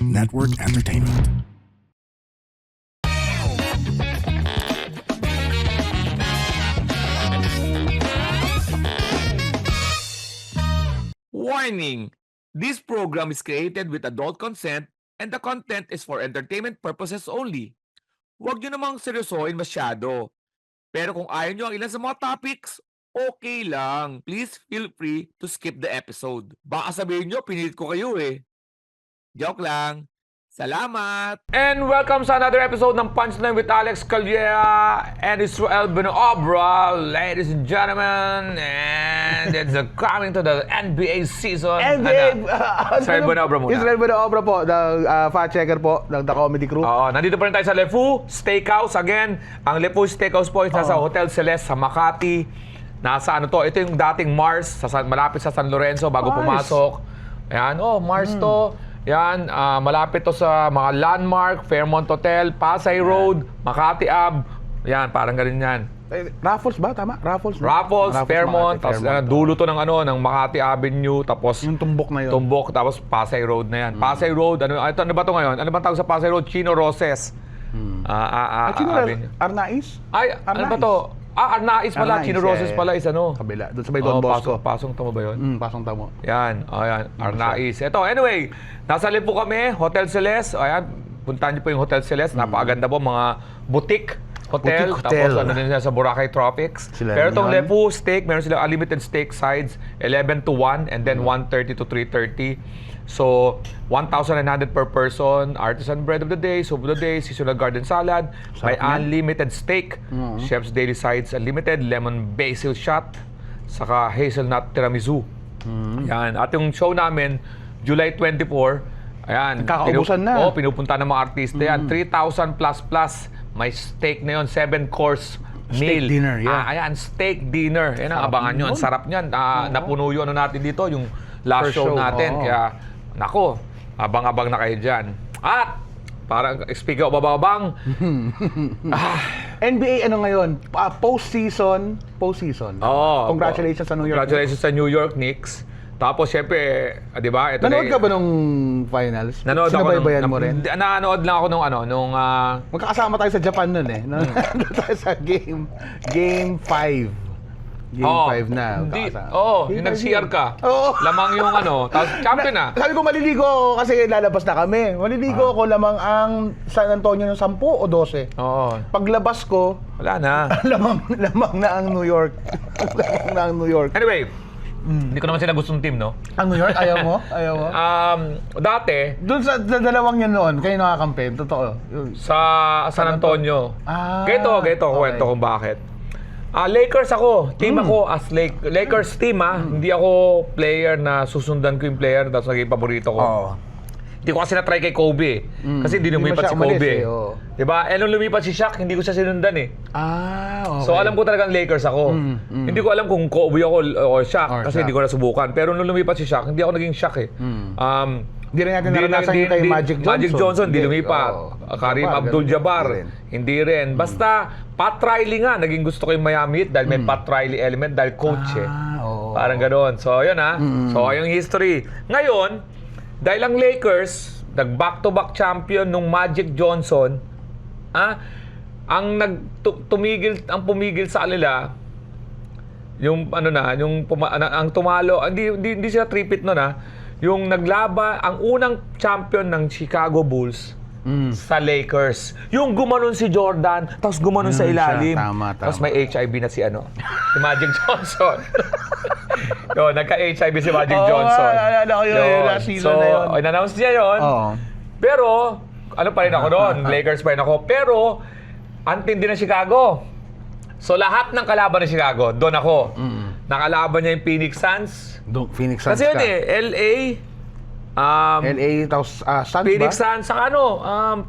Network Entertainment. Warning! This program is created with adult consent and the content is for entertainment purposes only. Huwag nyo namang seryosohin masyado. Pero kung ayaw nyo ang ilan sa mga topics, okay lang. Please feel free to skip the episode. Baka sabihin nyo, pinilit ko kayo eh. Joke lang. Salamat! And welcome sa another episode ng Punchline with Alex Calleja and Israel Benobra, ladies and gentlemen. And it's coming to the NBA season. NBA! Israel Benobra muna. Israel Benobra po, ng fact checker po ng The Comedy Crew. Oo, nandito pa rin tayo sa Le Fou Steakhouse. Again, ang Le Fou Steakhouse po is nasa Hotel Celeste sa Makati. Nasa ano to, ito yung dating Mars, malapit sa San Lorenzo bago pumasok. Ayan, Mars to. Yan, malapit to sa mga landmark, Fairmont Hotel, Pasay Road, Makati Ave. Yan, parang ganun yan. Raffles ba? Tama? Raffles, Fairmont, tapos dulo to ng Makati Avenue, tapos yung tumbok na yun. Tumbok, tapos Pasay Road na yan. Pasay Road, ano ba to ngayon? Ano ba tawag sa Pasay Road? Chino Roses. Arnaiz? Ay, ano ba to? Arnaiz pala, Arnaiz, Chino Roses pala is ano? Kabila, doon sa may Don Bosco. Pasong tamo ba yun? Pasong tamo. Yan, ayan, Arnaiz. Ito, anyway, nasa Lipo kami, Hotel Celeste. Ayan, puntahan niyo po yung Hotel Celeste. Napakaganda po, mga boutique hotel. Boutique hotel. Tapos ano din sila sa Boracay Tropics. Pero itong Lepu steak, meron silang unlimited steak sides, 11 to 1 and then 1:30 to 3:30. So, 1,900 per person, artisan bread of the day, soup of the day, seasonal garden salad, may unlimited steak, chef's daily sides unlimited, lemon basil shot, saka hazelnut tiramisu. Yan. At yung show namin, July 24, ayan. Kakaubusan na. Pinupunta ng mga artista yan. 3,000 plus. May steak na yun, 7-course meal. Steak dinner, yeah. Ayan, steak dinner. Yan ang abangan nyo. Ang sarap niyan. Napuno yun natin dito, yung last First show show, natin. Kaya, nako, abang-abang na kayo dyan. At, parang, speaking of abang-abang, NBA ano ngayon? Postseason. Congratulations sa New York. Congratulations sa New York Knicks. Tapos, syempre, di ba? Ito Nanood ka ba nung finals? Nanood ako Sinabaybayan mo rin? Nanood lang ako nung Magkakasama tayo sa Japan nun eh. Nanood tayo sa game 5. Game 5 na. Yung nag-CR ka. Oo. Lamang yung tapos champion na. Sabi ko maliligo ako kasi lalabas na kami. Maliligo ako lamang ang San Antonio ng 10 o 12. Oo. Paglabas ko, Wala na. lamang na ang New York. Lamang na ang New York. Anyway, hindi ko naman sila gustong team, no? Ang New York? Ayaw mo? Dati, Doon sa dalawang yan noon, kayo nakakampi. Totoo. sa San Antonio. Ganito, Okay. kwento kung bakit. Lakers ako. Team ako as Lakers team, Hindi ako player na susundan ko yung player tapos naging paborito ko. Hindi ko kasi na-try kay Kobe. Kasi hindi lumipat si Kobe. Diba? Nung lumipat si Shaq, hindi ko siya sinundan eh. Okay. So alam ko talagang Lakers ako. Hindi ko alam kung Kobe ako o Shaq kasi hindi ko nasubukan. Pero nung lumipat si Shaq, hindi ako naging Shaq eh. Hindi rin natin naranasan yung kay Magic Johnson. Hindi lumipat. Kareem Abdul-Jabbar, hindi rin. Basta, Pat Riley nga, naging gusto ko yung Miami Heat dahil may Pat Riley element dahil coach eh. Parang gano'n. So, yun So, yung history. Ngayon, dahil ang Lakers, nag-back-to-back champion nung Magic Johnson, ang pumigil sa kanila, yung ang tumalo, hindi sila tripit nun yung ang unang champion ng Chicago Bulls sa Lakers. Yung gumanon si Jordan, tapos gumanon sa ilalim. Tama. Tapos may HIV na si Magic Johnson. Nagka-HIV si Magic Johnson. Naalala ko yun, last season na yun. In-announce niya yun. Pero, pa rin ako doon? Lakers pa rin ako. Pero, ang tindi ng Chicago. So, lahat ng kalaban ng Chicago, doon ako. Nakalaban niya yung Phoenix Suns. Phoenix Suns kasi yun LA, tapos Suns Phoenix ba? Suns,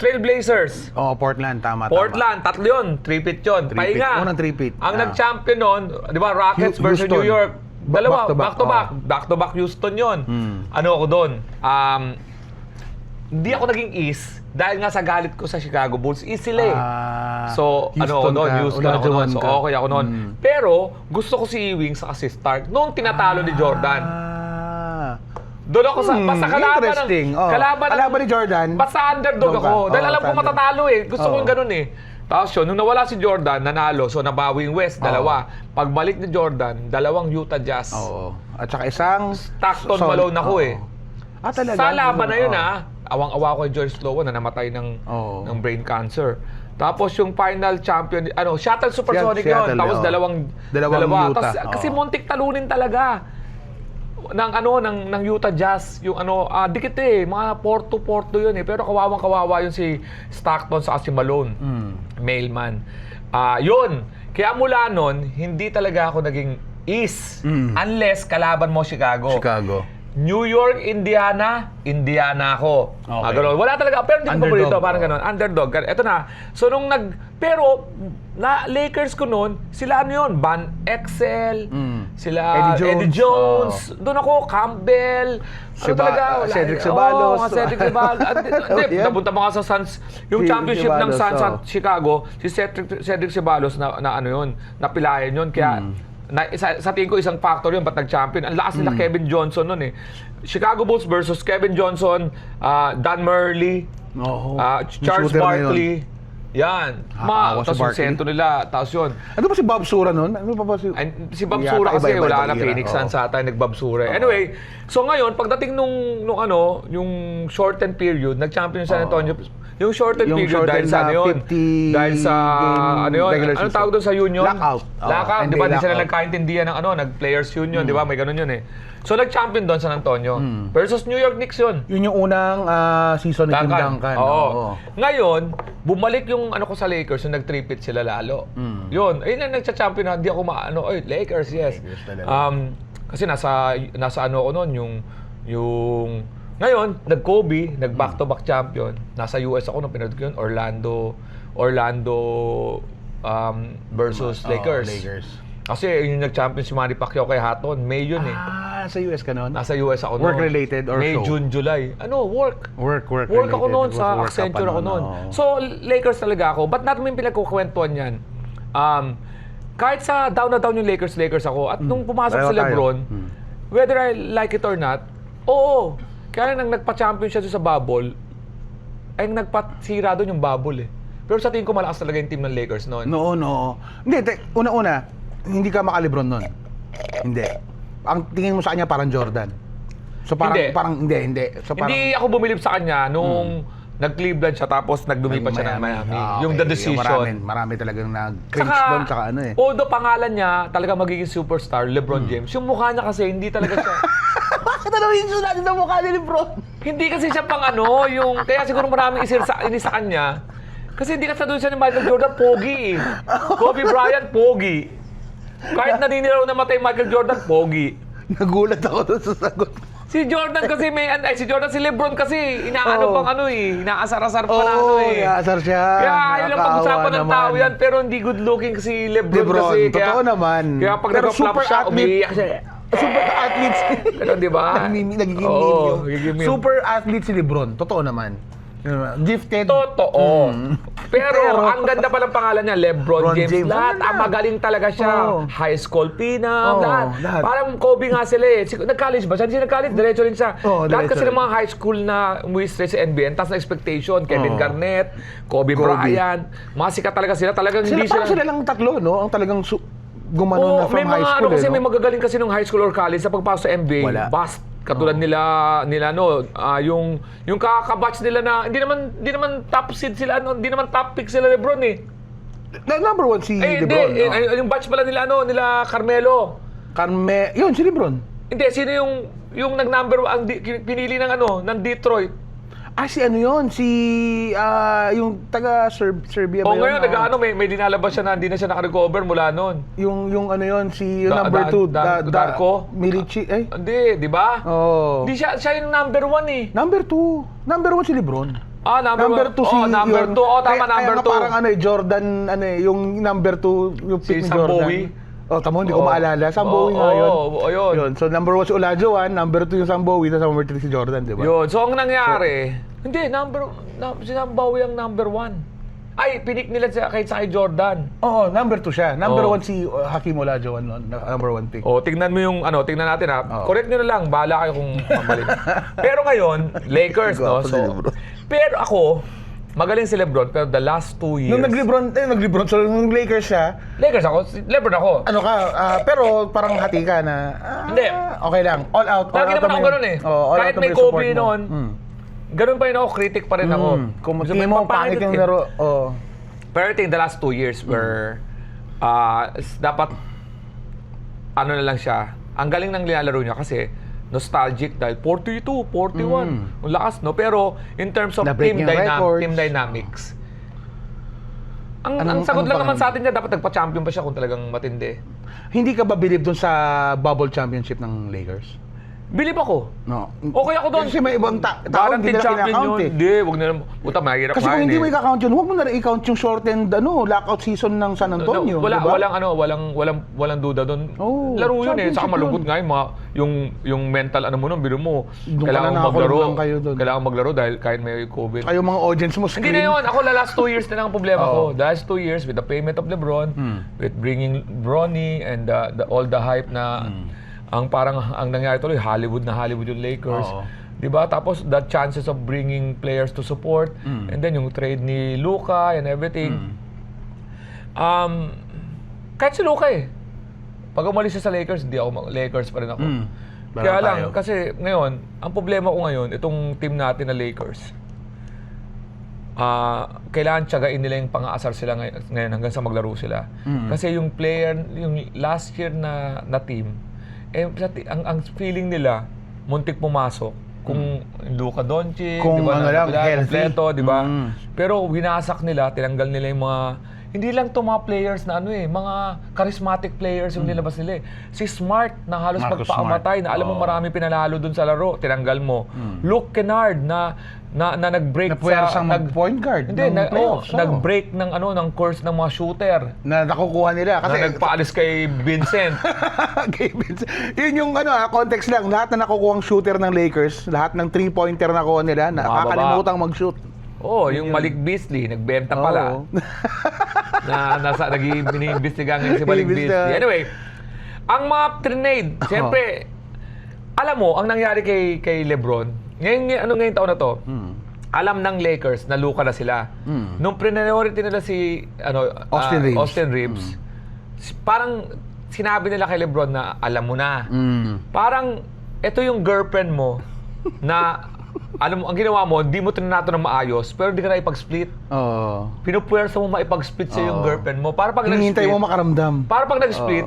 Trailblazers. Portland, tama. Portland, tatlo yun. Three-peat yun. Pahinga. Unang three-peat. Ang nag-champion nun, di ba, Rockets versus New York. Dalawa, back-to-back. Back-to-back Houston yun. Ano ako doon? Hindi ako naging East dahil nga sa galit ko sa Chicago Bulls. East sila eh. So, ako doon? Houston ako doon. So, okay ako noon. Pero, gusto ko si Ewing sa si Stark noong tinatalo ni Jordan. Doon ako sa basta kalaban interesting. Kalaban ni Jordan. Basta underdog Doon ka. ako. Dahil alam ko underdog. matatalo eh. Gusto ko Oo. yung ganun eh. Tapos yun, nung nawala si Jordan, nanalo. So nabawi yung West, dalawa. Pagbalik ni Jordan, dalawang Utah Jazz. Oo. At saka isang Stockton Malone ako eh. Talaga? Sa laban na yun Oo. awang-awa ko kay George Sloan na namatay ng brain cancer. Tapos yung final champion, Seattle Supersonic Seattle, yun. Tapos oo. dalawang Utah. Tapos, kasi muntik talunin talaga ng Utah Jazz, yung dikit eh, mga Porto yun eh, pero kawawang-kawawa yun si Stockton sa si Malone, mailman. Yun, kaya mula nun, hindi talaga ako naging East, unless kalaban mo Chicago. New York, Indiana ako. Okay. Ganun. Wala talaga, pero hindi ko Underdog. paborito, parang ganun. Underdog. Ito na. So pero na Lakers ko noon, sila yun, Van Exel, sila Eddie Jones, doon ako, Campbell, Cedric Ceballos. Cedric Ceballos. Hindi, napunta mo nga sa Suns, yung championship ng Suns sa Chicago, si Cedric Ceballos na yun, napilayan yun, kaya sa tingin ko isang factor yun ba't nag-champion. Ang lakas nila Kevin Johnson nun eh. Chicago Bulls versus Kevin Johnson, Dan Murley, Charles Barkley. Yan. Tapos yung sento nila. Tapos yun. Ano ba si Bob Sura nun? Ano pa ba si Bob Sura kasi wala na Phoenix Suns ata nag-Bob Sura. Anyway, so ngayon pagdating nung yung shortened period, nag-champion San Antonio. Yung shortened period dahil sa yun? Dahil sa anong tawag doon sa union? Lockout. Di ba? Di sila nagkaintindihan ng nag-players union, di ba? May ganun yun eh. So nag-champion doon San Antonio versus New York Knicks yun. Yun yung unang season ni Tim Duncan. Oo. Ngayon, bumalik yung ko sa Lakers, yung nag-tripit sila lalo. Yun, ayun na nagcha-champion na, hindi ako Lakers, yes. Kasi nasa ako noon, yung ngayon, nag-Kobe, nag-back-to-back champion. Nasa US ako nung pinanood ko yun, Orlando versus Lakers. Kasi yung nag-champion si Manny Pacquiao kay Hatton, May yun eh. Sa US ka noon? Nasa US ako noon. Work-related or May, show? June, July. Work. Work Ako noon sa Accenture ako noon. So, Lakers talaga ako. Ba't natin may pinagkukwentuhan yan? Kahit sa down na down yung Lakers ako. At nung pumasok si LeBron, whether I like it or not, oo. Kaya nang nagpa-champion siya sa bubble, ay nagpasira doon yung bubble eh. Pero sa tingin ko malakas talaga yung team ng Lakers noon. No. Hindi, una-una, hindi ka maka-LeBron noon. Hindi. Ang tingin mo sa kanya parang Jordan. So parang hindi. So parang hindi ako bumilib sa kanya nung nag-Cleveland siya tapos nagdumipat siya ng Miami. Yung The Decision. Marami talagang nag-cringe doon tsaka although pangalan niya talaga magiging superstar, LeBron James, yung mukha niya kasi hindi talaga siya. Bakit yung natin sa mukha ni LeBron? Hindi kasi siya pang yung kaya siguro maraming inis sa kanya. Kasi hindi kasi doon siya ni Michael Jordan, pogi eh. Kobe Bryant, pogi. Kahit naninilaw na matay Michael Jordan, pogi. Nagulat ako doon sa sagot. Si Jordan kasi si LeBron kasi inaasar-asar pa na inaasar siya. Kaya ayaw lang pag-usapan ng tao yan, pero hindi good looking si LeBron kasi. Totoo naman. Kaya pag nag-flop siya, umiiyak siya. Super athletes. Ganun, di ba? Nagiging meme. Super athlete si LeBron. Totoo naman. Gifted. Totoo. Pero ang ganda pa ng pangalan niya, LeBron James. Lahat, magaling talaga siya. High school pinang, lahat. Parang Kobe nga sila eh. Nag-college ba siya? Hindi siya nag-college, diretso rin siya. Lahat kasi ng mga high school na umuwi sa NBA, taas na expectation. Kevin Garnett, Kobe Bryant. Mga sikat talaga sila. Talagang hindi sila. Sila lang tatlo, no? Ang talagang gumano na from high school. Kasi may magagaling kasi nung high school or college sa pagpasok sa NBA. Bust. Katulad nila yung kakabatch nila na hindi naman top seed sila, hindi naman top pick sila LeBron eh. Number one si LeBron. Yung batch pala nila Carmelo. Yun si LeBron. Hindi, sino yung nag-number ang pinili ng Detroit? Si yung taga Serbia ba yun? Ngayon may dinalabas siya na hindi na siya naka-recover mula noon. Yung number 2, Darko? Milici, Hindi, di ba? Hindi siya yung number 1 eh. Number 2 si LeBron. Number 2 si number 2. Tama, number 2. Parang Jordan, yung number 2, yung pick ni Jordan. Bowie. Tamo, hindi ko maalala. Sam Bowie nga yun. So, number 1 si Olajuwon, number 2 yung Sam Bowie, tapos number 3 si Jordan, di ba? Yun. So, ang nangyari, si Sam Bowie ang number 1. Ay, pinik nila sa kay Jordan. Oo, number 2 siya. Number Oo. 1 si Hakeem Olajuwon, number 1 pick. O, tingnan mo yung, tingnan natin ha. Oo. Correct nyo na lang, bahala kayo kung mamali. Pero ngayon, Lakers, no? Gwapo si So, Lebron. pero ako, magaling si Lebron, pero the last 2 years... Nung nag-LeBron, so nung Lakers siya, Lakers ako, Lebron ako. ano ka, pero parang hati ka na, Hindi. okay lang, all out. Lagi naman ako ganun eh. Kahit may Kobe noon, ganun pa rin ako, critic pa rin ako. Kung So, tingin mo, pangit yung laro, Pero I think the last 2 years were, dapat, ano na lang siya, ang galing ng nilalaro niya kasi, nostalgic dahil 42, 41. Ang lakas, no? Pero, in terms of Na-break team, yung records. team dynamics, ang Anong- sagot lang anong naman sa atin niya, dapat nagpa-champion pa siya kung talagang matindi. Hindi ka ba believe dun sa bubble championship ng Lakers? Believe ako. No. Okay ako doon. Kasi may ibang tao hindi Guaranteed nila champion kinakount yun. eh. Hindi, wag na naman. Puta, mahirap Kasi kung kumain hindi mo eh. i-count yun, huwag mo na rin i-count yung shortened lockout season ng San Antonio. Wala, diba? walang duda doon. Oo, Laro yun eh. championship Saka malungkot yun. nga yung mental ano mo nun, biro mo. Doon ka Kailangan na nakakulong maglaro. lang kayo doon. Kailangan maglaro dahil kahit may COVID. Kayo mga audience mo, Hindi na scream. yun. Ako la last 2 years na lang ang problema Oo. ko. The last 2 years with the payment of LeBron, with bringing Bronny and all the hype na ang parang ang nangyari tuloy, Hollywood yung Lakers. Oo. 'Di ba? Tapos the chances of bringing players to support and then yung trade ni Luka and everything. Kahit si Luka eh. Pag umalis siya sa Lakers, hindi ako Lakers pa rin ako. Bala Kaya lang, tayo. kasi ngayon, ang problema ko ngayon, itong team natin na Lakers, kailangan tiyagain nila yung pang-aasar sila ngayon hanggang sa maglaro sila. Kasi yung player, yung last year na team, ang feeling nila, muntik pumasok. Kung Luka Doncic, Kung di ba, ano lang, healthy. kompleto, di ba? Pero winasak nila, tinanggal nila yung mga, hindi lang to mga players na mga charismatic players yung nilabas nila eh. Si Smart na halos Marcus magpaamatay, na alam mo marami pinalalo dun sa laro, tinanggal mo. Luke Kennard na nag-break Napuwersang mag-point guard Hindi, ng playoffs. nag-break ng course ng mga shooter. Na nakukuha nila. Na Kasi nagpaalis kay Vincent. Kay Vince. Yun yung context lang. Lahat na nakukuha ang shooter ng Lakers, lahat ng 3-pointer na kuha nila, nakakalimutang mag-shoot. Yung Malik Beasley, nagbenta pala. Oo. Nag-iimbestiga ngayon si Malik Beasley. Anyway, ang mga trade, siyempre, alam mo, ang nangyari kay LeBron, ngayong taon na to, alam ng Lakers na luka na sila. Nung priority nila si Austin Reeves. Parang sinabi nila kay LeBron na alam mo na. Parang ito yung girlfriend mo na alam mo, ang ginawa mo, hindi mo trinato ng maayos, pero hindi ka na ipag-split. Oo. Pinupuwersa mo maipag-split sa yung girlfriend mo. Para pag Hinihintay mo makaramdam. para pag nag-split,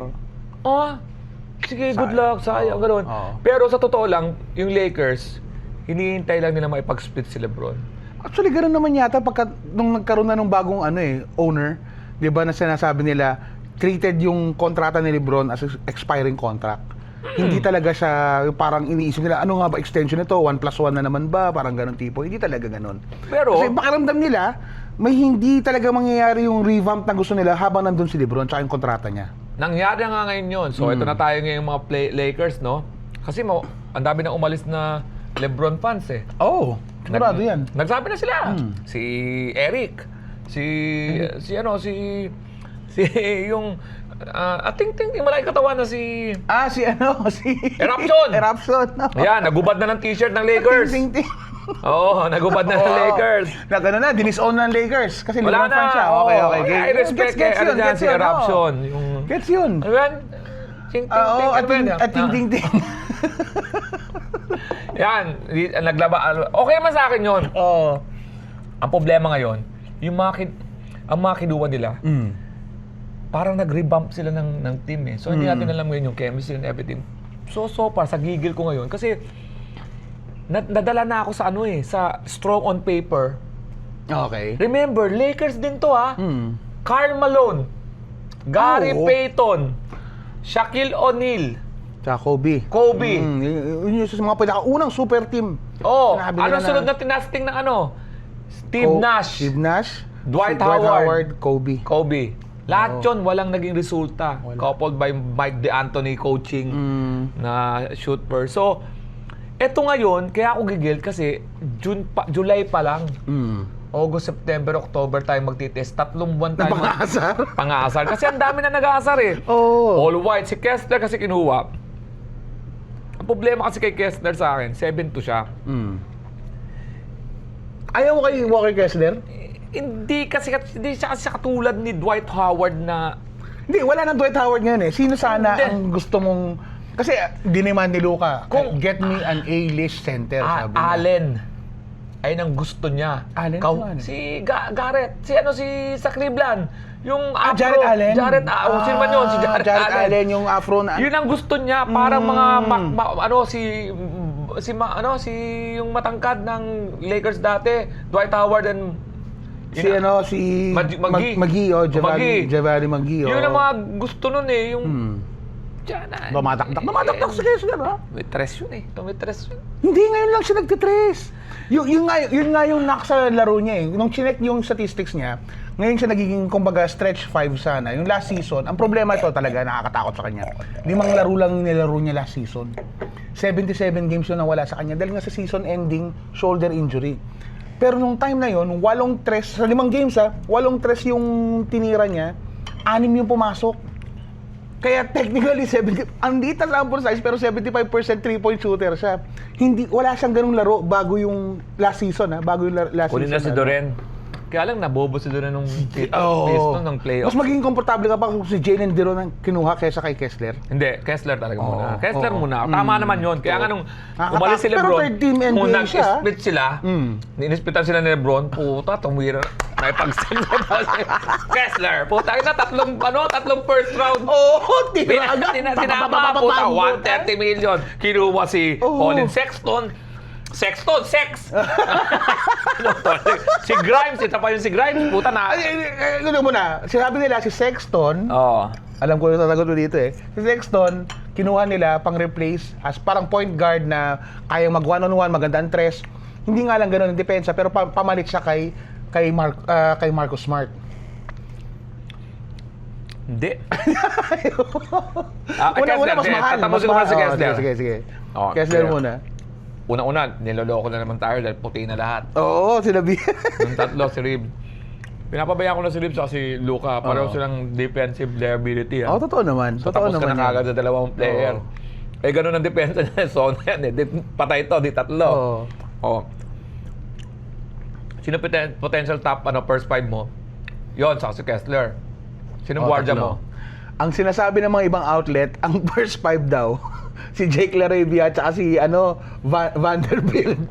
sige, good luck, sayang, gano'n. Pero sa totoo lang, yung Lakers, hinihintay lang nila maipag-split si LeBron. Actually, gano'n naman yata nung nagkaroon na ng bagong owner, 'di ba, na sinasabi nila treated yung kontrata ni LeBron as expiring contract. Hindi talaga siya parang iniisip nila, ano nga ba extension nito? 1+1 na naman ba? Parang gano'n tipo. Hindi talaga gano'n. Pero Kasi pakiramdam nila, may hindi talaga mangyayari yung revamp na gusto nila habang nandun si LeBron tsaka yung kontrata niya. nangyari nga ngayon yun. So ito na tayo ngayon mga Lakers, no? Kasi ang dami na umalis na LeBron fans eh. Oh, sigurado yan. Nagsabi na sila. Si Eric, si yung ting malaki katawan na si Si Eruption. Eruption. No. Ayan, nagubad na ng t-shirt ng Lakers. Ting, ting, ting. Oo, nagubad na ng Lakers. Na gano'n na, dinis-own ng Lakers. Kasi Wala LeBron fan siya. na. Okay. I respect kay ano dyan, si Eruption. Gets yun. Ano yan? Ting, ting, ting. At ting, ting, ting. Yan, naglaba. Okay naman sa akin yun. Oo. Ang problema ngayon, ang mga kinuha nila, parang nag-revamp sila ng team eh. So hindi natin alam ngayon yung chemistry and everything. So far, sa gigil ko ngayon, kasi nadala na ako sa sa strong on paper. Okay. Remember, Lakers din to Karl Malone, Gary Payton, Shaquille O'Neal, Tsaka Kobe. Yun yung sa mga pinakaunang super team. Sinabi nila anong sunod na tinasting ng Steve Nash, Steve Nash, Dwight si Howard, Kobe. Lahat yun, walang naging resulta. Coupled by Mike D'Antoni coaching na shoot per. So, eto ngayon, kaya ako gigil kasi July pa lang. August, September, October tayo magtitest. 3 buwan tayo Pang-aasar? pang-aasar. Kasi ang dami na nag-aasar eh. Oo. All white. Si Kessler kasi kinuha. Ang problema kasi kay Kessler sa akin, 7-2 siya. Ayaw mo kay Walker Kessler? Hindi siya kasi katulad ni Dwight Howard na Hindi, wala nang Dwight Howard ngayon eh. Sino sana Hindi. ang gusto mong... Kasi diniman ni Luka, get me an A-list center, sabi niya. Allen. Ayun ang gusto niya. Allen? Kau, Sino Allen? si Garrett. Si sa Cleveland. Yung afro. Jared Allen? Sino man yun? Si Jared Allen. Allen, yung afro na... Yun ang gusto niya. Parang mga, yung matangkad ng Lakers dati. Dwight Howard and... Si Magee, Giovanni Magee. Yun ang mga gusto nun eh. Yung... Diyan. Dumatakdak si Kessler, ha? May tres yun eh. Tumitres yun. Hindi, ngayon lang siya nagtitres. Yun nga yung knock sa laro niya eh. Nung chinek yung statistics niya, ngayon siya nagiging, kumbaga, stretch 5 sana. Yung last season, ang problema ito talaga, nakakatakot sa kanya. 5 laro lang yung nilaro niya last season. 77 games yun nawala sa kanya dahil nga sa season ending shoulder injury. Pero nung time na yun, 8-3, sa 5 games 8-3 yung tinira niya, 6 yung pumasok. Kaya technically, andito ang sample size, pero 75% 3-point shooter siya. Wala siyang ganung laro bago yung last season, bago yung last Kunin season. na si Doren. Kaya lang nabobo si Doren nung ng playoff. Mas magiging komportable ka pa kung si Jalen Deron ang kinuha kaysa kay Kessler. Hindi, Kessler talaga muna. Oo. Kessler Oo. muna. Tama naman yun. Kaya nga nung Nakakata- umalis si pero Lebron, third team NBA nung siya. nag-split sila, inispitan sila ni Lebron, puta, tumira. May pag-send Kessler, puta, tatlong first round. Tira agad. Tinama, puta, 130 million. Kinuha si Colin Sexton. Sex! Si Grimes, ito pa yung si Grimes, puta na. Ano muna, sinabi nila si Sexton, Oo. alam ko yung tatagot mo dito eh. Si Sexton, kinuha nila pang replace as parang point guard na kayang mag one-on-one, magandang tres. Hindi nga lang ganoon ang depensa, pero pamalit siya kay Marcus Smart. Hindi. Una mas mahal. Tatapusin ko muna si Kessler. Sige. Oh, Kessler clear. muna. Una-una, niloloko na naman tayo dahil puti na lahat. Oo, sinabi. Yung tatlo, si Reeves. Pinapabayaan ko na si Reeves at si Luka. Pareho silang defensive liability. Oo, totoo naman. So, Totoo tapos ka naman na kagad sa dalawang player. Eh, ganun ang depensa niya. So, yan eh. Patay to, di tatlo. Oo. Sino potential top first 5 mo? Yon, sa si Kessler. Sino guardia mo? Ang sinasabi ng mga ibang outlet, ang first 5 daw, si Jake LaRavia at saka si Vanderbilt.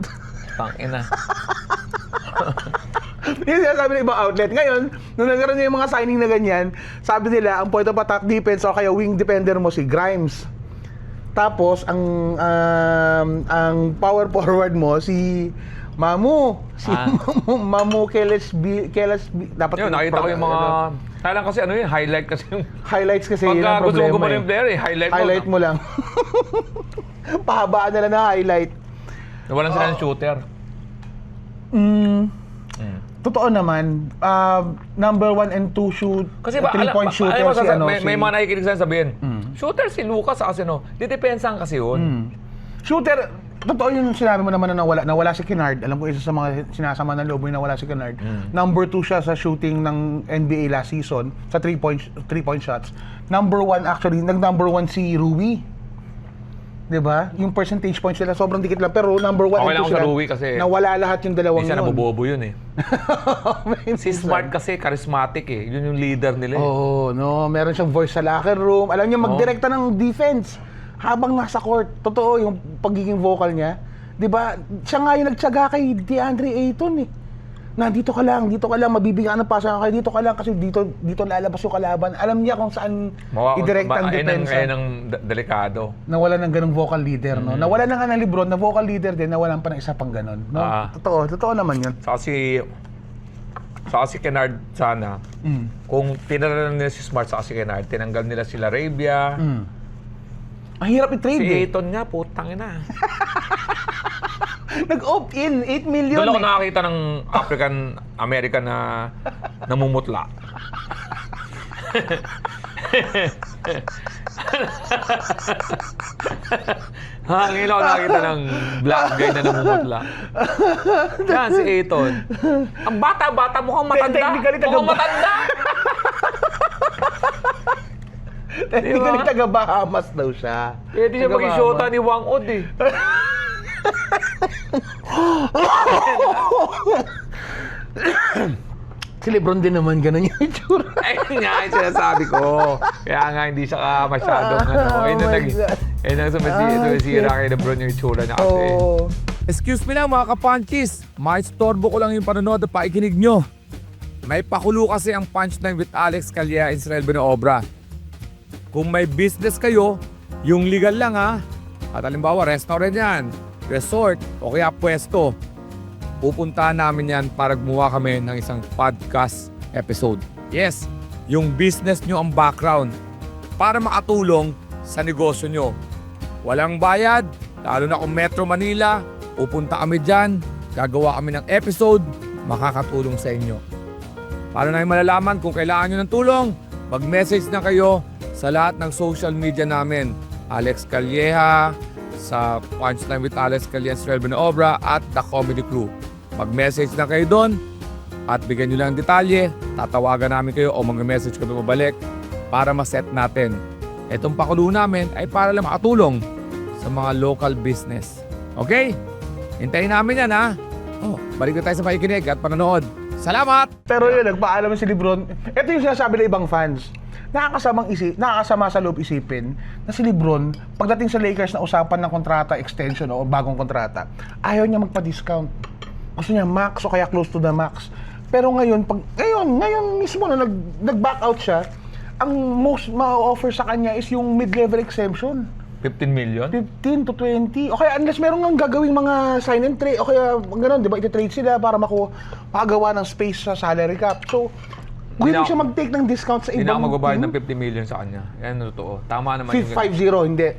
Tangina. Yung sinasabi ng ibang outlet. Ngayon, nung nagkaroon yung mga signing na ganyan, sabi nila, ang point of attack defense o kaya wing defender mo si Grimes. Tapos, ang power forward mo si Mamu. Mamu Keles dapat Yun, nakita ko yung mga... Kaya lang kasi highlight kasi yung... highlights kasi yun Pagka ang gusto mo problema gumano yung player highlight mo lang. Pahabaan na lang na highlight. Walang sila ng shooter. Totoo naman, number 1 and 2 shoot, Kasi ba, 3-point shooter alam mo, si may mga nakikinig sa'yo sabihin, shooter si Lucas kasi didepensahan kasi yun. Shooter, totoo yung sinabi mo naman na nawala si Kennard. Alam ko isa sa mga sinasama ng loob mo yung nawala si Kennard. Number 2 siya sa shooting ng NBA last season sa 3-point shots. Number 1 actually, nag-number 1 si Rui. 'Di ba? Yung percentage points nila sobrang dikit lang pero number 1 Okay and lang 2 sa sila. Rui kasi nawala lahat yung dalawang minsan yun. nabobobo yun eh. Si Smart kasi charismatic eh. Yun yung leader nila eh. Oo, no, meron siyang voice sa locker room. Alam niya magdirekta ng defense habang nasa court. Totoo yung pagiging vocal niya. 'Di ba? Siya nga yung nagtiyaga kay DeAndre Ayton eh. Na dito ka lang, mabibigyan ng pasa kayo, dito ka lang kasi dito lalabas yung kalaban. Alam niya kung saan i-direkta ang depensa. Ayun ang delikado. Nawala ng ganung vocal leader, no? Nawala na nga ng Lebron na vocal leader din, nawalan pa ng isa pang ganon, no? Totoo naman 'yun. Saka si Kennard sana, kung tinara nila si Smart sa si Kennard, tinanggal nila sila Arabia. Ang hirap i-trade Si eh. Ayton nga, putang ina. Nag-opt-in, 8 million Doon ako eh. nakakita ng African-American na namumutla. Ngayon ako nakita ng black guy na namumutla. Yan, si Aiton. Ang bata-bata, mukhang matanda. Technically, Mukhang matanda. Technically, taga Bahamas daw siya. Pwede siya Taga maging Bahamas. shota ni Wang Od eh. Si Lebron din naman ganun yung itsura. Ayun nga yung sinasabi ko. Kaya nga hindi siya masyadong Ayun my ang God. ayun ang sumasira kay Lebron yung itsura niya kasi. Oo. Excuse me lang mga kapunchies, maistorbo ko lang yung panonood at pakikinig nyo. May pakulo kasi ang Punchline with Alex Calleja and Israel Binoobra. Kung may business kayo, yung legal lang ha. At halimbawa, restaurant yan, resort, o kaya pwesto. Pupuntahan namin yan para gumawa kami ng isang podcast episode. Yes, yung business nyo ang background para makatulong sa negosyo nyo. Walang bayad, lalo na kung Metro Manila, pupunta kami dyan, gagawa kami ng episode, makakatulong sa inyo. Paano namin malalaman kung kailangan nyo ng tulong? Mag-message na kayo sa lahat ng social media namin. Alex Calleja, sa Punchline with Alex Calleja and Israel Binoobra at The Comedy Crew. Mag-message na kayo doon at bigyan nyo lang ang detalye, tatawagan namin kayo o mag-message kami pabalik para ma-set natin. Itong pakulo namin ay para lang makatulong sa mga local business. Okay? Hintayin namin yan ha. Balik na tayo sa pakikinig at panonood. Salamat! Pero yun, nagpaalam si Lebron. Ito yung sinasabi ng ibang fans. Nakakasama sa loob isipin na si Lebron, pagdating sa Lakers na usapan ng kontrata, extension o bagong kontrata, ayaw niya magpa-discount. Gusto niya max o kaya close to the max. Pero ngayon, ngayon mismo na nag-back out siya, ang most ma-offer sa kanya is yung mid-level exemption. 15 million? 15 to 20. O kaya unless meron nga gagawing mga sign and trade, o kaya gano'n, di ba, iti-trade sila para makagawa ng space sa salary cap. So, willing siya mag-take ng discount sa Hindi na ibang ako magbabayad team. ng 50 million sa kanya. Yan ang totoo. Tama naman yung ganun. 5-0, hindi.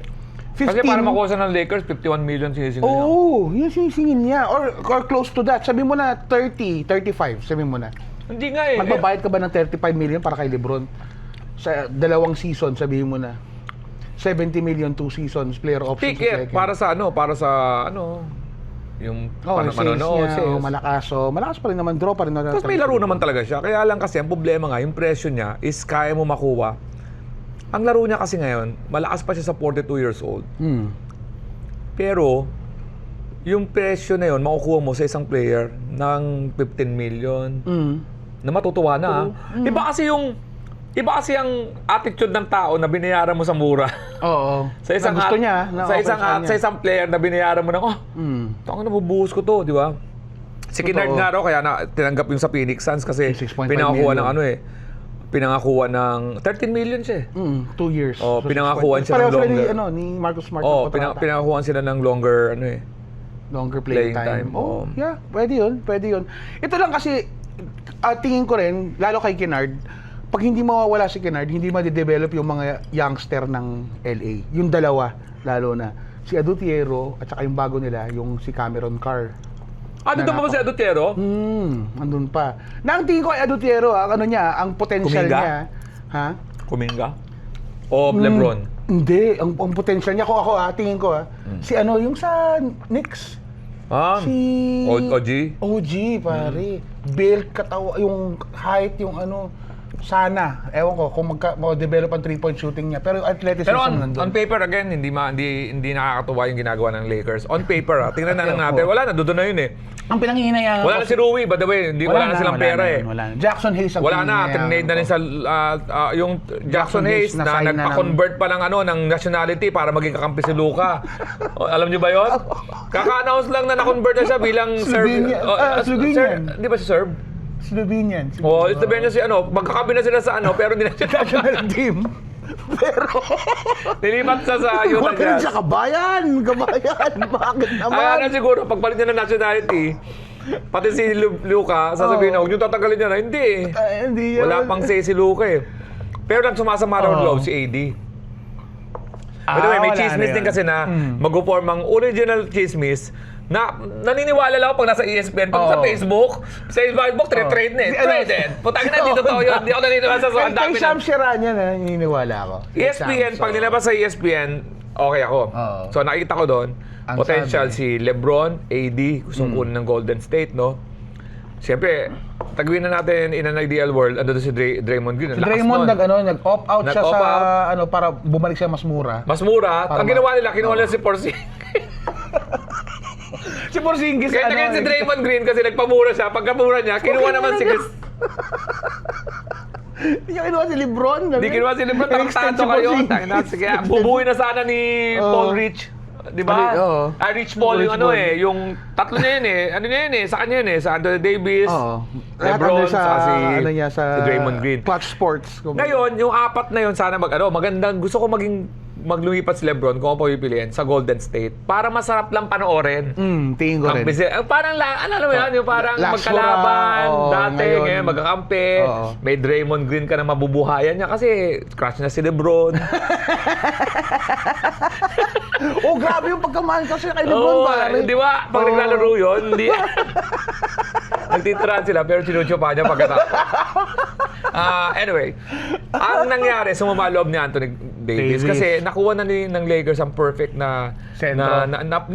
15. Kasi para makuha siya ng Lakers, 51 million sinisingil niya. Oo, yun sinisingin niya. Or close to that. Sabi mo na 30, 35, sabi mo na. Hindi nga eh. Magbabayad ka ba ng 35 million para kay Lebron? Sa 2 season, sabihin mo na. 70 million, 2 seasons, player option Ticket para sa yung manonood, sales. Malakas pa rin naman, draw pa rin. Tapos may laro naman talaga siya. Kaya lang kasi ang problema nga, yung presyo niya is kaya mo makuha. Ang laro niya kasi ngayon, malakas pa siya sa 42 years old. Pero, yung presyo na yun, makukuha mo sa isang player ng 15 million na matutuwa na. Iba kasi ang attitude ng tao na binayaran mo sa mura. Oo. Sa isang gusto niya, sa isang player na binayaran mo ng nabubuhos ko to, di ba? Si Kennard nga raw kaya tinanggap yung sa Phoenix Suns kasi 6.5 pinangakuha million. ng pinangakuha ng 13 million siya. 2 years. Oh, So, pinangakuhan 6.5. siya ng Pareho sila longer. ni Marcus Smart. Oh, ng kontrata. pinangakuha sila ng longer Longer playing time. Oo. Yeah, pwede yun. Ito lang kasi, tingin ko rin, lalo kay Kennard, pag hindi mawawala si Kennard, hindi ma-develop yung mga youngster ng LA. Yung dalawa, lalo na. Si Adutiero at saka yung bago nila, yung si Cameron Carr. Dito pa ba si Adutiero? Andun pa. Na ang tingin ko kay Adutiero, ang potential Kuminga? niya, Kuminga? O Lebron? Hindi, ang potential niya, tingin ko si yung sa Knicks. Si OG? Pare. Build, katawa, yung height, yung sana. Ewan ko kung ma-develop ang 3-point shooting niya. Pero athleticism Pero on nandun. paper again, hindi nakakatuwa yung ginagawa ng Lakers. On paper, tingnan na lang natin. Wala na, doon na yun eh. Ang pinanghihinayang Wala na si Rui, by the way. Wala na silang pera eh. Wala na. Jackson Hayes ang Wala na, pinanghihinayang tinade na rin sa yung Jackson Hayes na na-sign na nagpa-convert pa ng nationality para maging kakampi si Luka. Alam niyo ba 'yon? Kaka-announce lang na na-convert na siya bilang Slovenian. Di ba si Serb? Slovenian. Slovenian si magkakabi na sila sa pero hindi na siya National team. Pero nilipat siya sa Utah huwag ka rin Jazz. siya kabayan. Bakit naman? Siguro, pagpalit niya ng nationality, pati si Luka, sasabihin na, huwag niyo tatanggalin niya na. Hindi eh. Hindi Wala pang say si Luka eh. Pero nagsumasama raw loob si AD. By the way, may wala chismis na din yun. kasi na mag-form ang original chismis naniniwala lang ako pag nasa ESPN. Pag sa Facebook, trade na eh. Traded. Putang na, hindi totoo yun. Hindi ako naniniwala sa ang dami Kay Sham Sherania na naniniwala ako. ESPN, pag nilabas sa ESPN, okay ako. Oo. So nakita ko doon, Ang potential sabi. si LeBron, AD, gustong kunin ng Golden State, no? Siyempre, taguin na natin in an ideal world, ando si Draymond Green. Si Draymond nag-opt out siya Nag-opt sa para bumalik siya mas mura. Mas mura. Para Ang ginawa nila, kinuha nila si Porzingis. Si Porzingis Kaya si Draymond Green kasi nagpamura siya. Pagkamura niya, kinuha naman si Chris. Hindi niya kinuha si LeBron. Hindi kinuha si LeBron. In-extend Tarantado si kayo. Porzingis. Sige, bubuhay na sana ni Paul Rich. Di ba? Oo. Rich Paul Rich yung ano Paul. yung tatlo niya yun eh. Ano niya yun eh? Sa kanya yun eh. Sa Anthony Davis, Oo. Lahat LeBron, under sa, saka si sa Draymond Green. Clutch Sports. Ngayon, yung apat na yun, sana magandang, gusto ko maglumipat si LeBron kung ako pipiliin sa Golden State para masarap lang panoorin. Tingin ko rin. Parang, ano mo yan, yung parang Last magkalaban, hurrah, oo, dati, ngayon magkakampi, Oo. may Draymond Green ka na mabubuhayan niya kasi crush na si LeBron. Oh, grabe yung pagkamahal kasi kay LeBron Oo, pare. di ba? Pag naglalaro yun, hindi. Nagtitirahan sila pero sinuchupa niya pagkatapos. Anyway, ang nangyari, sumama loob ni Anthony Davis kasi nakuha na ng Lakers ang perfect na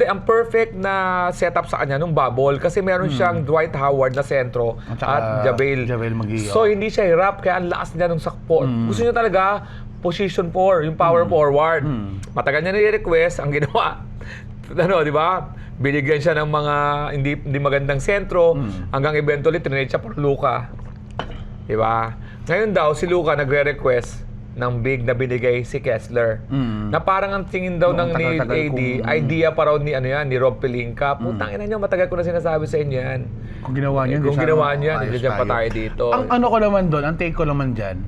ang perfect na setup sa kanya nung bubble kasi meron siyang Dwight Howard na sentro at JaVale McGee. So hindi siya hirap kaya ang lakas niya nung sakpo. Gusto niya talaga position 4, yung power forward. Matagal niya ni-request ang ginawa. Di ba? Binigyan siya ng mga hindi magandang sentro hanggang eventually tinrade siya por Luka. Di ba? Ngayon daw si Luka nagre-request ng big na binigay si Kessler. Na parang ang tingin daw ng ni AD, idea pa raw ni ni Rob Pelinka. Putang ina niyo, matagal ko na sinasabi sa inyo yan. Kung ginawa niya, hindi dyan pa tayo dito. Ang ano ko naman doon, ang take ko naman dyan,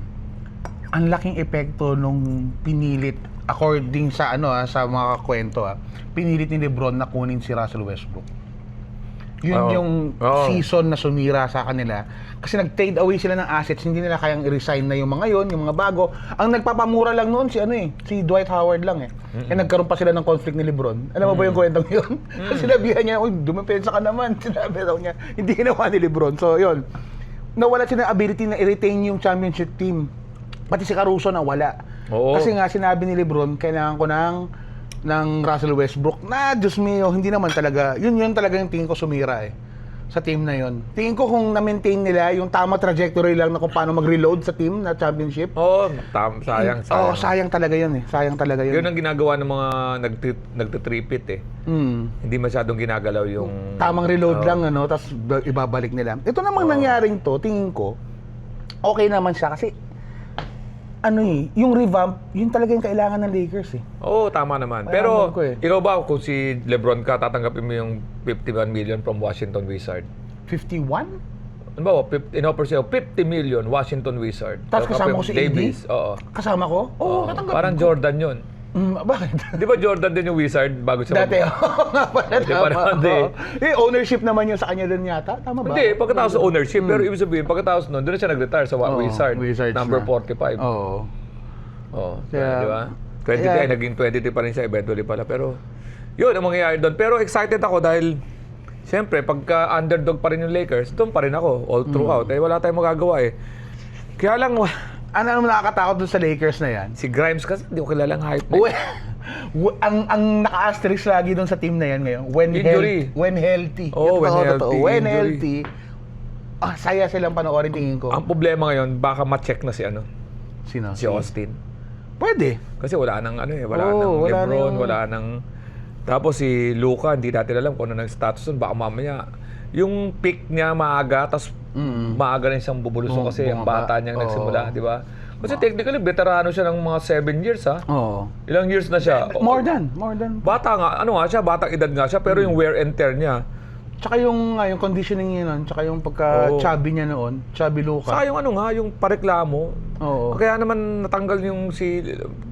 ang laking epekto nung pinilit according sa sa mga kwento pinilit ni LeBron na kunin si Russell Westbrook. Yun yung season na sumira sa kanila kasi nag-trade away sila ng assets, hindi nila kayang i-resign na yung mga yung mga bago. Ang nagpapamura lang noon si Dwight Howard lang Kaya nagkaroon pa sila ng conflict ni LeBron. Alam mo ba yung kwentong yun? Kasi sinabihan niya, "Uy, dumepensa ka naman." Sinabi daw niya, hindi ginawa ni LeBron. So yun, nawala sila ng ability na i-retain yung championship team. Pati si Caruso nawala. Oo. Kasi nga sinabi ni LeBron, kailangan ko ng Russell Westbrook na Diyos mio, hindi naman talaga. Yun talaga yung tingin ko sumira sa team na yun. Tingin ko kung na-maintain nila yung tama trajectory lang na kung paano mag-reload sa team na championship. Sayang. Sayang talaga yun Sayang talaga yun. Yun ang ginagawa ng mga nagtitripit Hindi masyadong ginagalaw yung Tamang reload lang tapos ibabalik nila. Ito namang nangyaring to, tingin ko, okay naman siya kasi yung revamp, yun talaga yung kailangan ng Lakers Oo, tama naman. Kaya Pero, alam ko ikaw ba kung si LeBron ka, tatanggapin mo yung 51 million from Washington Wizards? 51? Ano ba? In-offer sa'yo, 50 million Washington Wizards. Tapos kasama ko si Davis. AD? Oo. Kasama ko? Oo, katanggapin Parang ko. Jordan yun. Bakit? Di ba Jordan din yung Wizard bago siya Dati, nga pala, Di ba naman, ownership naman yun sa kanya doon yata, tama ba? Hindi, pagkatapos sa ownership. Pero ibig sabihin, pagkatapos nun, doon na siya nag-retire sa Wizards number na. 45. Oo. Di ba? 23, naging 23 pa rin siya eventually pala. Pero, yun ang mangyayari doon. Pero excited ako dahil, siyempre, pagka underdog pa rin yung Lakers, doon pa rin ako, all throughout. Wala tayong magagawa Kaya lang, Ano naman nakakatakot doon sa Lakers na yan? si Grimes kasi, hindi ko kilalang hype. Ang naka-asterisk lagi doon sa team na yan ngayon, Injury. when healthy. Oo, when Totoo. healthy, When injury. healthy, saya silang panoorin tingin ko. Ang problema ngayon, baka ma-check na si Sino? si Austin. Pwede. Kasi wala nang wala Oo, nang wala LeBron, nang- wala nang tapos si Luka, hindi natin alam kung ano ng status nun. Baka mamaya, yung pick niya maaga, tapos maaga rin siyang bubulusok kasi ang bata niyang nagsimula, di ba? Kasi technically, veterano siya ng mga 7 years, Oo. Ilang years na siya? More than. Bata nga, batang edad nga siya, pero yung wear and tear niya. Tsaka yung conditioning niya nun, tsaka yung pagka-chubby niya noon, chubby Luka. Saka yung pareklamo. Oo. Kaya naman natanggal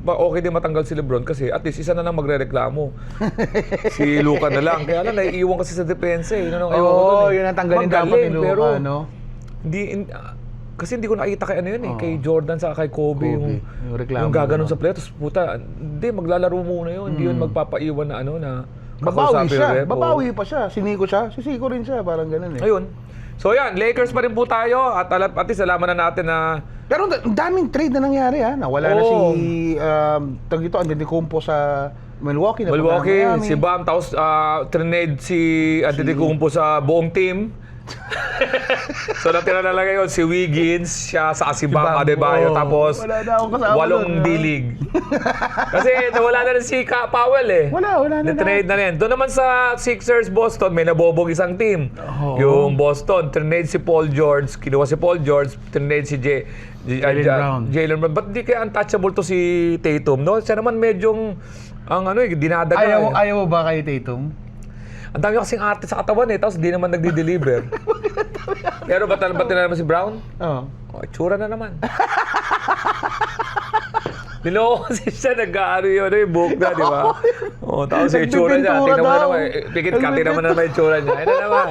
okay din matanggal si LeBron kasi at least isa na lang magrereklamo. Si Luka na lang. Kaya lang naiiwan kasi sa depensa yun ang tanggalin dapat ni Luka, pero Hindi, kasi hindi ko nakita kay kay Jordan sa kay Kobe, yung reklamo. gaganon sa play. Tapos puta, hindi, maglalaro muna yun. Hindi yun magpapaiwan na Babawi Kakausapin siya. yung rep, Babawi pa siya. Siniko siya. Sisiko rin siya. Parang ganun eh. Ayun. So yan, Lakers pa rin po tayo at least alaman na natin na Pero ang daming trade na nangyari ha. Nawala na Oo. si Antetokounmpo sa Milwaukee. napunta ng Milwaukee, Miami. si Bam, tapos trinade si Antetokounmpo sa buong team. So natira na lang ngayon si Wiggins, siya sa si Bam Bam, Adebayo, oo. tapos Wala na akong kasama 8 doon, ha? D-League. Kasi nawala na rin si Powell eh. Wala na. Na-trade na rin. Doon naman sa Sixers, Boston, may nabobog isang team. Oo. Yung Boston, trinade si Paul George, kinuha si Paul George, trinade si Brown. Jalen Brown. Ba't di kaya untouchable to si Tatum, no? Siya naman medyong, dinadaga. Ayaw mo ba kay Tatum? Ang dami kasing arte sa katawan eh, tapos di naman nagdi-deliver. Pero ba't na naman si Brown? Oo. Oh, itsura na naman. Niloko kasi siya, nag-aano yun, yung book na, di ba? Oh, tapos yung itsura niya, Nagpipintura tingnan mo daw. naman, pikit ka, tingnan mo naman yung itsura niya. Ayun na naman.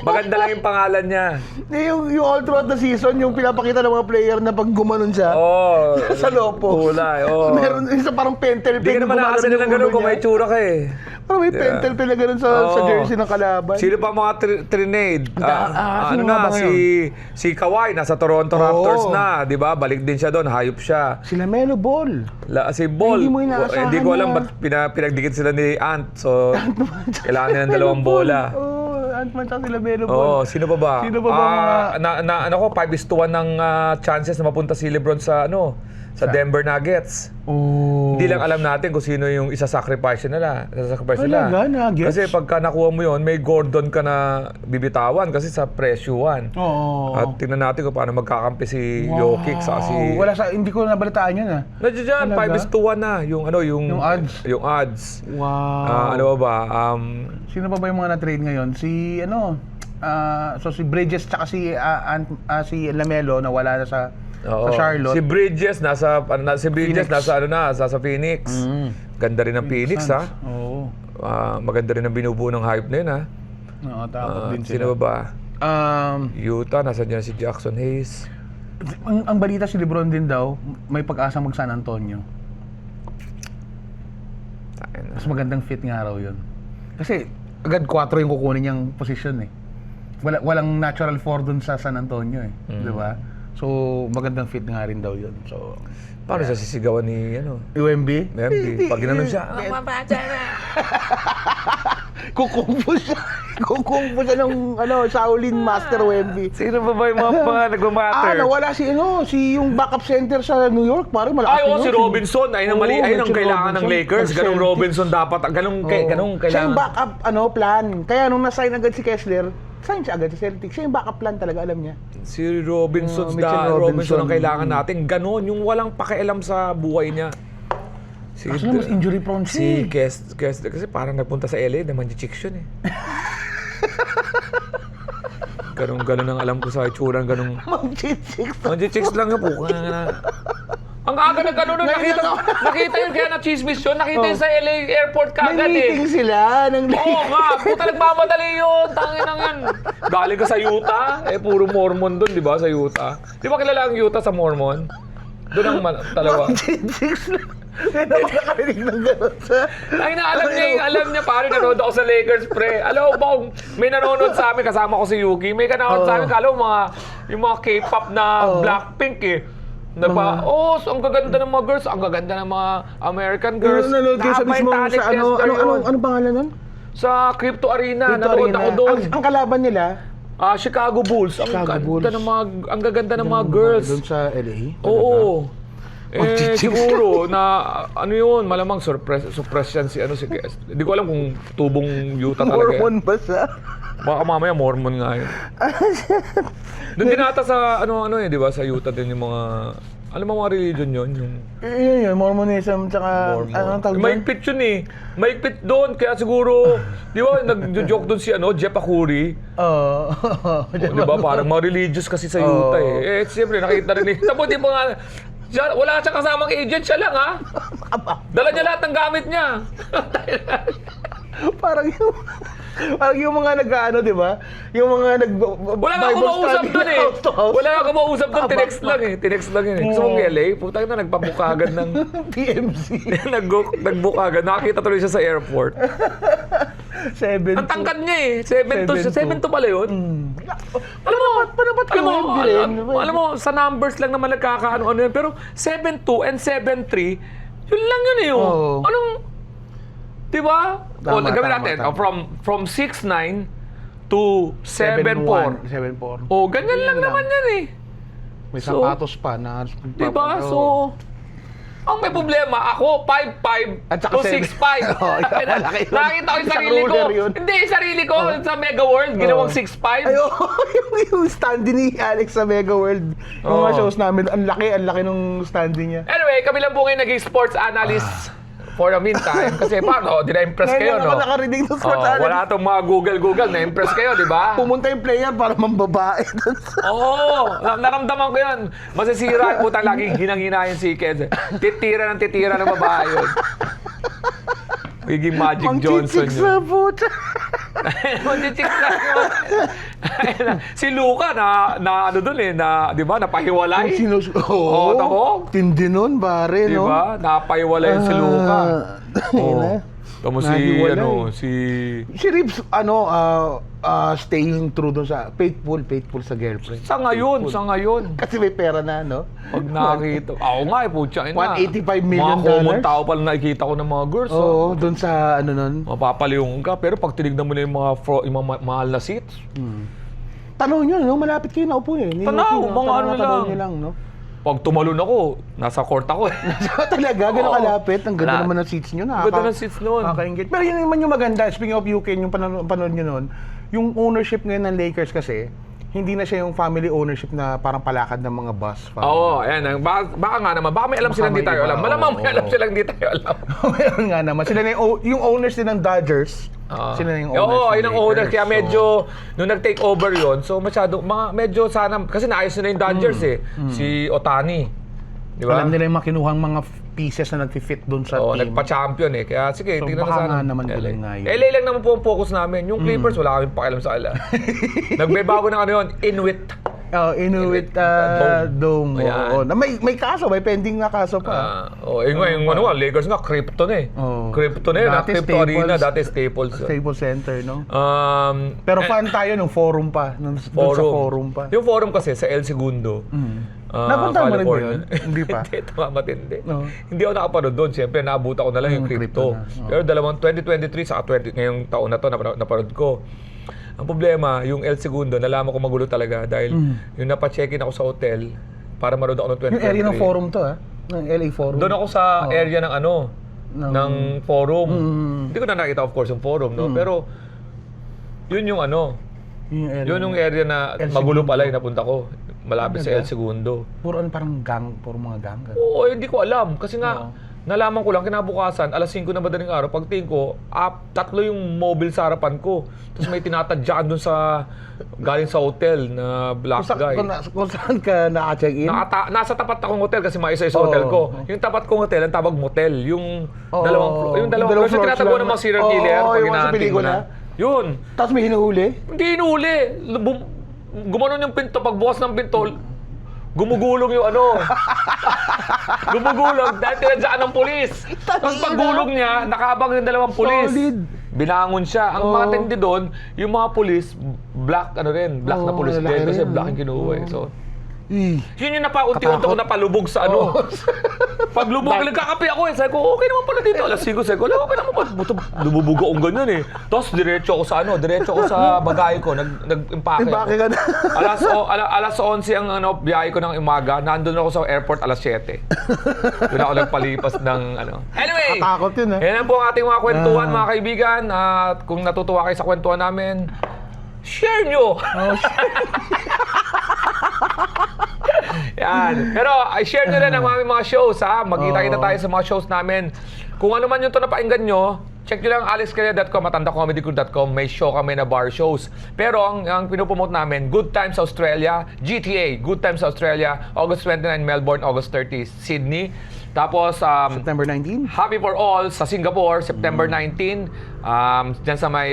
Maganda lang yung pangalan niya. Yung all throughout the season, yung pinapakita ng mga player na pag gumanon siya, Oh, sa lopo. kulay, oh. Meron isa parang pentel Hindi ka naman nakasi nilang ganun kung may itsura ka eh. Parang may pentel pen na ganun sa Oo. jersey ng kalaban. Sino pa mga trinade? sino Ano nga ba na, si Kawhi, nasa Toronto Raptors na, di ba? Balik din siya doon, hayop siya. Sila Melo Ball. Si Ball, Hindi mo inaasahan hindi ko alam na. ba't pinagdikit sila ni Ant. So, kailangan nila ng dalawang bola. Oo, Ant-Man tsaka sila Melo Ball. Oh, sino pa ba? Sino pa ba Ano ko, 5-1 ng chances na mapunta si LeBron sa Denver Nuggets. Oh. Hindi lang alam natin kung sino yung isa-sacrifice nila. Talaga, Nuggets? Kasi pagka nakuha mo yun, may Gordon ka na bibitawan kasi sa presyuhan. Oo. At tingnan natin kung paano magkakampi si Jokic sa si... Hindi ko nabalitaan yun ah. Nandiyan dyan, Talaga? 5-1 na. Yung odds? Yung odds. Wow. Ano ba? Sino pa ba yung mga na-trade ngayon? So si Bridges tsaka si Lamelo na wala na sa Charlotte. Si Bridges nasa Phoenix. Ganda rin ng Phoenix ha. Oo. Maganda rin ang binubuo ng hype na yun ha. Oo, tapos din Sino sila. ba? Utah, nasa dyan si Jackson Hayes. Ang balita si LeBron din daw, may pag-asa mag San Antonio. Mas magandang fit nga raw yun. Kasi agad 4 yung kukunin niyang position eh. Walang natural 4 dun sa San Antonio eh. Di ba? So, magandang fit nga rin daw yun. So, Paano siya sisigawan ni UMB? Membi? Pag ginanon siya, Kukumpo siya. Kukumpo siya ng Shaolin Master UMB. sino ba yung mga nagmamatter? Nawala si yung backup center sa New York, parang malakas Ay, yun. si Robinson. Ayun ang mali. Oo, Ayun ang Mitchell kailangan ng Robinson. Lakers. Ganong Celtics. Robinson dapat. Ganong Siya kailangan. yung backup plan. Kaya nung na-sign agad si Kessler, sign siya agad sa Celtics. Siya yung backup plan talaga, alam niya. Si Robinson, Mitchell Robinson ang Robinson. kailangan natin. Ganon, yung walang pakialam sa buhay niya. Kaso na mas injury prone siya. Si Kessler, kasi parang nagpunta sa LA, naman chicks yun eh. Ganon ang alam ko sa itsura, ganong... Chicks lang nga po. Ang aga na gano'n, nakita yun, kaya na-chismis yun, nakita yun sa LA airport May kagad eh. meeting sila ng Oo nga, puta nagmamadali yun, tangin ang yan. Galing ka sa Utah, puro Mormon dun, di ba, sa Utah. Di ba kilala ang Utah sa Mormon? Doon ang talawa. Chicks lang. Kaya naman nakarinig ng gano'n sa... Ay na, alam niya pare, nanonood ako sa Lakers, pre. Alam mo ba, may nanonood sa amin, kasama ko si Yuki, may nanonood sa amin, kala mo yung mga K-pop na Blackpink eh. Ang gaganda ng mga girls, ang gaganda ng mga American girls. Nanonood kayo sa mismo sa ano pangalan nun? Sa Crypto Arena, nanonood ako doon. Ang kalaban nila? Chicago Bulls. Chicago Bulls. Ang gaganda ng mga girls. Doon sa LA? Oo. Siguro na yun, malamang suppress yan si Kess. Hindi ko alam kung tubong Utah talaga. Mormon ba siya? Baka mamaya Mormon nga yun. Doon din ata sa di ba, sa Utah din yung mga mga religion yun? Yun, Mormonism, tsaka anong tawag doon? Maigpit yun eh. Maigpit doon, kaya siguro, di ba, nag-joke doon si Jeff Akuri. Oo. Di ba, parang mga religious kasi sa Utah eh. Siyempre, nakita rin eh. Tapos di ba nga, wala siyang kasamang agent, siya lang ha. Dala niya lahat ng gamit niya. Parang yung mga nag-ano, di ba? Yung mga Wala nga ako mausap doon eh. Wala nga ako mausap doon. Tinext lang eh. Tinext lang yun eh. Gusto mong LA? Putang na, nagpabukagan ng... PMC. Nagbukagan. Nakakita tuloy siya sa airport. 7-2. Ang tangkad niya eh. 7-2 siya. 7-2 pala yun. Alam mo, alam mo, sa numbers lang naman nagkakaano-ano yun. Pero 7-2 and 7-3, yun lang yun eh. Oo. Anong... Di ba? O, Tama, gawin tama, natin. tama. From 6-9 to 7-4. 7-4. O, ganyan lang naman yan eh. May So, sapatos pa na... Diba? So, ang may problema, ako 5'5 At saka to 6'5. 7. Oh, malaki yun. Nakita ko yung Isang sarili ko. ruler yun. Hindi, yung sarili ko sa Mega World, ginawang 6'5. yung standee ni Alex sa Mega World. Yung mga shows namin, ang laki nung standee niya. Anyway, kami lang po ngayon naging sports analyst for a meantime. Kasi paano, di na-impress kayo, no? Ngayon ako nakarinig ng sports analyst. Wala itong mga Google, na-impress kayo, di ba? Pumunta yung player para mambabae. Oo, naramdaman ko yun. Masisira yung putang laging hinang-hinayan si Ked. Titira ng babae yun. Magiging Magic Johnson Mang-chicks yun. na puta. Mag-chicks na yun. Si Luca na ano dun eh, na, di ba, napahiwalay. Oo, tamo? Tindi nun, pare, Di no? ba? Napahiwalay si Luca. Oo. Tamo si, Nahiwalay. si... Si Ribs, staying true doon sa faithful sa girlfriend. Sa ngayon. Kasi may pera na, no? Pag nakita. Ako nga eh, putya ina. $185 million. Mga common tao pala nakikita ko ng mga girls. Oo, doon sa ano nun. Mapapaliyong ka. Pero pag tinignan mo na yung mga mahal na seats, Tanong nyo, no? Malapit kayo na upo eh. Tanaw, mga ano lang. Nyo lang, no? pag tumalon ako, nasa court ako eh. Talaga, gano'ng Oo. kalapit. Ang ganda Wala. naman ng seats nyo. Ang ganda ng seats nun. Nakaka-engage. Pero yun naman yung maganda. Speaking of UK, yung panood nyo nun, yung ownership ngayon ng Lakers kasi, hindi na siya yung family ownership na parang palakad ng mga boss. Oo, ayan. Baka nga naman. Baka may alam silang may di tayo iba, alam. Malamang oo, may alam oo. silang di tayo alam. Meron nga naman. Sila na yung owners din ng Dodgers. Sila na yung owners Oo, ng yun ang owner. Lakers. Kaya medyo, nung nag-take over yon so masyado, medyo sana, kasi naayos na yung Dodgers eh. Si Otani. Di ba? Alam nila yung makinuhang mga pieces na nag-fit doon sa Oo, team. nagpa-champion eh. Kaya sige, So, tingnan na baka sana. nga naman LA. ganun nga yun. LA lang naman po ang focus namin. Yung Clippers, wala kaming pakialam sa ala. Nagbabago ng ano yun, Inuit. Oh, Inuit Dome. Ayan. Oo. Na may kaso, may pending na kaso pa. Yung ano nga, Lakers nga, Krypton eh. Oo. Krypton eh, Dati Crypto Staples. Arena, dati Staples. Staples Center, no? Um, Pero fan tayo nung forum pa. Nung doon sa forum pa. Yung forum kasi sa El Segundo. Napunta mo rin ba California. yun? Hindi pa. Hindi, ito nga matindi. Oo. Hindi ako nakapanood doon. Siyempre, naabuta ko na lang yung crypto. crypto na. Pero dalawang 2023 sa 20, ngayong taon na to, napanood ko. Ang problema, yung El Segundo, nalaman ko magulo talaga dahil yung napacheck-in ako sa hotel para manood ako ng 2023. Yung area ng forum to, ha? Ng LA forum. Doon ako sa area ng ano, ng forum. Hindi ko na nakita of course yung forum, no? Pero yun yung ano, Yung area. yun yung area na El magulo Segundo. pala yung napunta ko. Malapit sa El Segundo. Puro ano, parang gang, puro mga gang. Oo, hindi ko alam. Kasi nga, nalaman ko lang, kinabukasan, alas 5 na madaling araw, pagtingin ko, tatlo yung mobile sa harapan ko. Tapos may tinatadyaan dun sa, galing sa hotel na black guy. Kung saan ka naka-check-in? Nasa tapat akong hotel kasi maisa sa hotel ko. Yung tapat kong hotel, ang tawag motel. Yung dalawang floor. Kasi tinatago ng mga serial killer pag yung sa inaanting mo pelikula. na. Yun. Tapos may hinuhuli? Hindi inuuli. Gumanon yung pinto. Pagbukas ng pinto, gumugulong yung ano. Gumugulong dahil tinadyaan ng pulis. Tapos paggulong niya, nakaabang yung dalawang pulis. Solid. Binangon siya. Ang mga tindi doon, yung mga pulis, black na pulis lalaki din. Kasi rin, black no? yung kinuha eh. So, Eh. yun yung napaunti-unti ko napalubog sa ano. Paglubog, nagkakape ako eh. Sabi ko, okay naman pala dito. Alas 5, sabi ko, okay naman pala. Lumubog akong ganyan eh. Tapos diretso ako sa bagay ko. Nag-impake Impake ka na. alas 11 ang biyahe ko ng umaga. Nandun ako sa airport alas 7. Doon ako nagpalipas ng ano. Anyway, Katakot yun, ha? yan po ang ating mga kwentuhan, mga kaibigan. At kung natutuwa kayo sa kwentuhan namin, share nyo! Yan. Pero share nyo rin ang mga shows, ha? Magkita-kita tayo sa mga shows namin. Kung ano man yung to napakinggan nyo, check nyo lang alexcalia.com at andacomedycrew.com. May show kami na bar shows. Pero ang pinopromote namin, Good Times Australia, GTA, Good Times Australia, August 29 Melbourne, August 30 Sydney. Tapos, September 19? Happy for All sa Singapore, September 19. Diyan sa may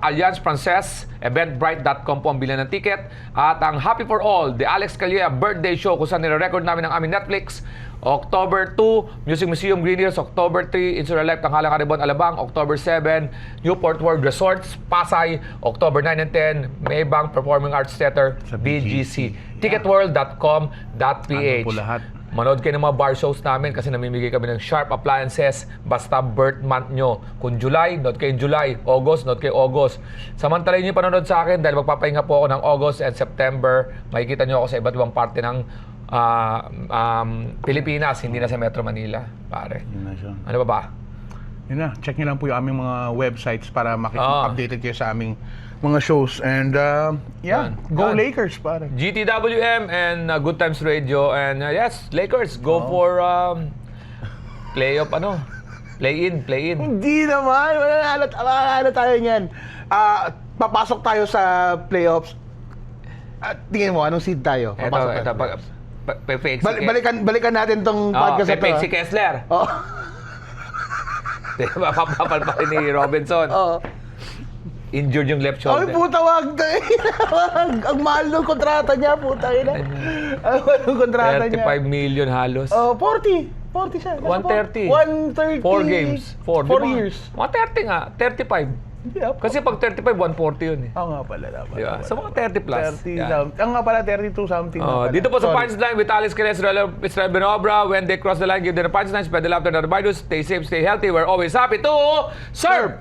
Alliance Francaise, eventbrite.com po ang bilan ng ticket. At ang Happy for All, the Alex Calleja birthday show kung saan nire-record namin ang aming Netflix. October 2, Music Museum Green Hills. October 3, Insura Life, Tanghalang Karibon, Alabang. October 7, Newport World Resorts, Pasay. October 9 and 10, Maybang Performing Arts Theater, Sa BGC. Ticketworld.com.ph. Ano po lahat? Manood kayo ng mga bar shows namin kasi namimigay kami ng Sharp Appliances basta birth month nyo. Kung July, nood kayo July. August, nood kayo August. Samantalayin nyo yung panonood sa akin dahil magpapahinga po ako ng August and September. Makikita nyo ako sa iba't ibang parte ng Pilipinas, hindi na sa Metro Manila, pare. Yun na siya. Ano ba ba? Yun na, check nyo lang po yung aming mga websites para Ah. updated kayo sa aming mga shows. And yeah, Yan. go Yan. Lakers, pare. GTWM and Good Times Radio and yes, Lakers go for play-in. Hindi naman, mananalo tayo niyan. Papasok tayo sa playoffs. Tingin mo, anong seed tayo? Papasok tayo. Balikan natin tong podcast na to. si Kessler. Oh. Diba, papapal pa rin ni Robinson. Oh. Injured yung left Ay, shoulder. puta, wag. Ang mahal ng kontrata niya, puta. Ang mahal ng kontrata niya. 35 million halos. Oh, 40. 40 siya. 130. 130. 4 games. 4 years. Mga 30 nga. 35. Hindi, ah, Kasi pag 35, 140 yun eh. Oo nga pala. Dapat. Diba? So mga 30 plus. 30 Yan. something. Ang nga pala, 32 something. nga pala. Dito po sa Sorry. Punchline with Alex Calleja, Israel Benobra. When they cross the line, give them a punchline. Spread the laughter, not the virus. Stay safe, stay healthy. We're always happy to serve!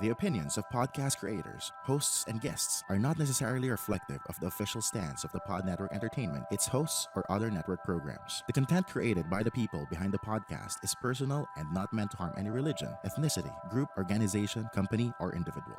The opinions of podcast creators, hosts, and guests are not necessarily reflective of the official stance of the Pod Network Entertainment, its hosts, or other network programs. The content created by the people behind the podcast is personal and not meant to harm any religion, ethnicity, group, organization, company, or individual.